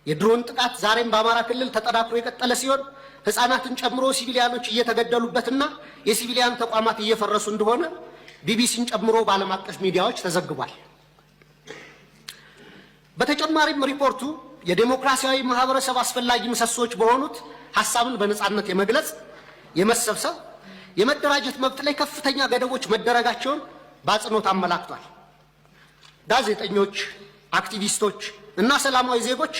የድሮን ጥቃት ዛሬም በአማራ ክልል ተጠናክሮ የቀጠለ ሲሆን ህፃናትን ጨምሮ ሲቪሊያኖች እየተገደሉበትና የሲቪሊያን ተቋማት እየፈረሱ እንደሆነ ቢቢሲን ጨምሮ በዓለም አቀፍ ሚዲያዎች ተዘግቧል። በተጨማሪም ሪፖርቱ የዴሞክራሲያዊ ማህበረሰብ አስፈላጊ ምሰሶች በሆኑት ሐሳብን በነጻነት የመግለጽ፣ የመሰብሰብ፣ የመደራጀት መብት ላይ ከፍተኛ ገደቦች መደረጋቸውን በአጽንኦት አመላክቷል። ጋዜጠኞች፣ አክቲቪስቶች እና ሰላማዊ ዜጎች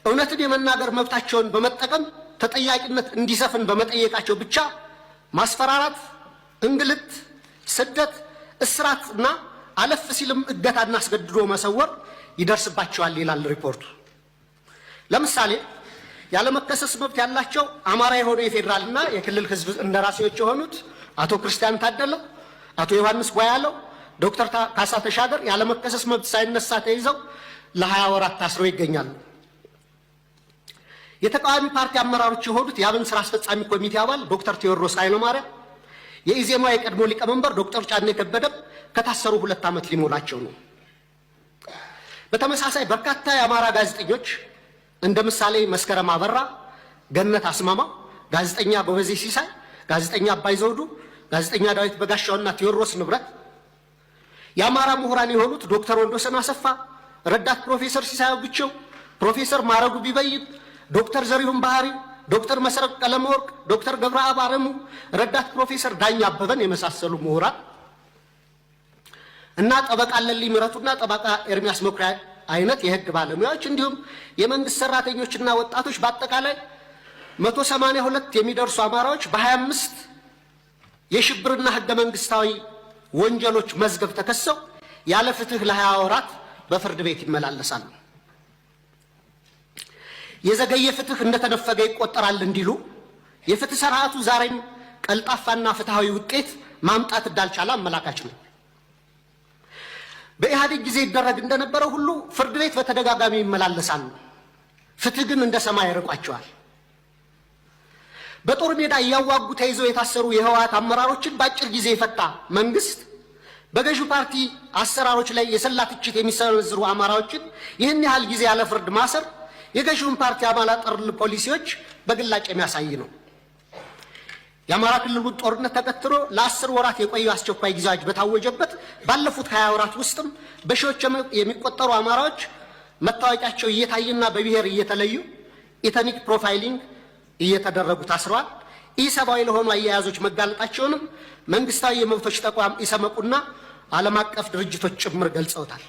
እውነትን የመናገር መብታቸውን በመጠቀም ተጠያቂነት እንዲሰፍን በመጠየቃቸው ብቻ ማስፈራራት፣ እንግልት፣ ስደት፣ እስራት እና አለፍ ሲልም እገታና አስገድዶ መሰወር ይደርስባቸዋል ይላል ሪፖርቱ። ለምሳሌ ያለመከሰስ መብት ያላቸው አማራ የሆኑ የፌዴራልና የክልል ህዝብ እንደራሴዎች የሆኑት አቶ ክርስቲያን ታደለ፣ አቶ ዮሐንስ ጓያለው፣ ዶክተር ካሳ ተሻገር ያለመከሰስ መብት ሳይነሳ ተይዘው ለ20 ወራት ታስረው ይገኛሉ። የተቃዋሚ ፓርቲ አመራሮች የሆኑት የአብን ስራ አስፈጻሚ ኮሚቴ አባል ዶክተር ቴዎድሮስ ኃይለማርያም፣ የኢዜማ የቀድሞ ሊቀመንበር ዶክተር ጫኔ ከበደም ከታሰሩ 2 ዓመት ሊሞላቸው ነው። በተመሳሳይ በርካታ የአማራ ጋዜጠኞች እንደ ምሳሌ መስከረም አበራ፣ ገነት አስማማው፣ ጋዜጠኛ ጎበዜ ሲሳይ፣ ጋዜጠኛ አባይ ዘውዱ፣ ጋዜጠኛ ዳዊት በጋሻውና ቴዎድሮስ ንብረት፣ የአማራ ምሁራን የሆኑት ዶክተር ወንዶሰን አሰፋ፣ ረዳት ፕሮፌሰር ሲሳይ ብቸው፣ ፕሮፌሰር ማረጉ ቢበይን፣ ዶክተር ዘሪሁን ባህሪ፣ ዶክተር መሰረት ቀለመወርቅ፣ ዶክተር ገብረአብ አረሙ፣ ረዳት ፕሮፌሰር ዳኛ አበበን የመሳሰሉ ምሁራን እና ጠበቃ ለሊ ምረቱና ጠበቃ ኤርሚያስ መኩሪያ አይነት የህግ ባለሙያዎች እንዲሁም የመንግስት ሰራተኞችና ወጣቶች በአጠቃላይ 182 የሚደርሱ አማራዎች በ25 የሽብርና ህገ መንግስታዊ ወንጀሎች መዝገብ ተከሰው ያለ ፍትህ ለ20 ወራት በፍርድ ቤት ይመላለሳሉ። የዘገየ ፍትህ እንደተነፈገ ይቆጠራል እንዲሉ የፍትህ ስርዓቱ ዛሬም ቀልጣፋና ፍትሃዊ ውጤት ማምጣት እንዳልቻለ አመላካች ነው። በኢህአዴግ ጊዜ ይደረግ እንደነበረው ሁሉ ፍርድ ቤት በተደጋጋሚ ይመላለሳሉ። ፍትህ ግን እንደ ሰማይ ያርቋቸዋል። በጦር ሜዳ እያዋጉ ተይዘው የታሰሩ የህወሓት አመራሮችን በአጭር ጊዜ የፈታ መንግስት በገዢው ፓርቲ አሰራሮች ላይ የሰላ ትችት የሚሰነዝሩ አማራዎችን ይህን ያህል ጊዜ ያለ ፍርድ ማሰር የገዢውን ፓርቲ አባላት ጠርል ፖሊሲዎች በግላጭ የሚያሳይ ነው። የአማራ ክልሉን ጦርነት ተከትሎ ለ10 ወራት የቆዩ አስቸኳይ ጊዜ አዋጅ በታወጀበት ባለፉት 20 ወራት ውስጥም በሺዎች የሚቆጠሩ አማራዎች መታወቂያቸው እየታየና በብሔር እየተለዩ ኢተኒክ ፕሮፋይሊንግ እየተደረጉ ታስረዋል። ኢሰብአዊ ለሆኑ አያያዞች መጋለጣቸውንም መንግስታዊ የመብቶች ተቋም ኢሰመቁና ዓለም አቀፍ ድርጅቶች ጭምር ገልጸውታል።